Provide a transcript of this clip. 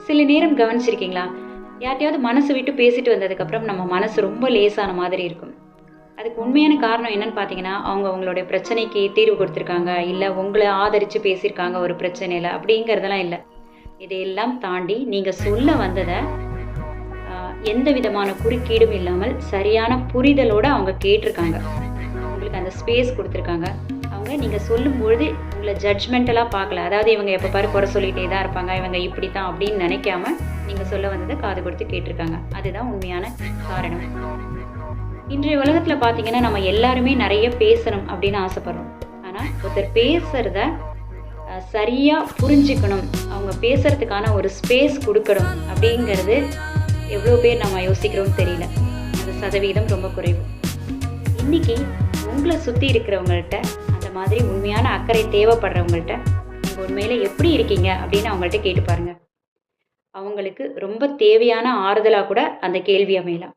சில நேரம் கவனிச்சிருக்கீங்களா? யார்ட்டயாவது மனசு விட்டு பேசிட்டு வந்ததுக்கப்புறம் நம்ம மனசு ரொம்ப லேசான மாதிரி இருக்கும். அதுக்கு உண்மையான காரணம் என்னன்னு பார்த்தீங்கன்னா, அவங்க அவங்களுடைய பிரச்சனைக்கு தீர்வு குடுத்துருக்காங்க. இல்ல உங்கள ஆதரிச்சு பேசியிருக்காங்க ஒரு பிரச்சனையில அப்படிங்கிறதெல்லாம் இல்ல. இதையெல்லாம் தாண்டி நீங்க சொல்ல வந்தத எந்த விதமான குறுக்கீடும் இல்லாமல் சரியான புரிதலோட அவங்க கேட்டிருக்காங்க. உங்களுக்கு அந்த ஸ்பேஸ் குடுத்துருக்காங்க. அவங்க நீங்க சொல்லும்பொழுது உங்கள ஜட்ஜ்மெண்டலா பார்க்கல. அதாவது இவங்க எப்ப பாரு குறை சொல்லிட்டே தான் இருப்பாங்க. இவங்க இப்படித்தான் அப்படின்னு நினைக்காம, நீங்க சொல்ல வந்தத காது கொடுத்து கேட்டிருக்காங்க. அதுதான் உண்மையான காரணம். இன்றைய உலகத்துல பார்த்தீங்கன்னா, நம்ம எல்லாருமே நெறைய பேசணும் அப்படின்னு ஆசைப்படுறோம். ஆனா, ஒருத்தர் பேசுறத சரியா புரிஞ்சுக்கணும். அவங்க பேசுறதுக்கான ஒரு ஸ்பேஸ் குடுக்கணும் அப்படிங்கிறது எவ்வளோ பேர் நம்ம யோசிக்கிறோம்னு தெரியல. அந்த சதவீதம் ரொம்ப குறைவு. இன்னைக்கு உங்கள சுத்தி இருக்கிறவங்கள்ட்ட அந்த மாதிரி உண்மையான அக்கறை தேவைப்படுறவங்கள்ட்ட, நீங்க உண்மையில எப்படி இருக்கீங்க அப்படின்னு அவங்கள்ட்ட கேட்டு பாருங்க. அவங்களுக்கு ரொம்ப தேவையான ஆறுதலா கூட அந்த கேள்வி அமையலாம்.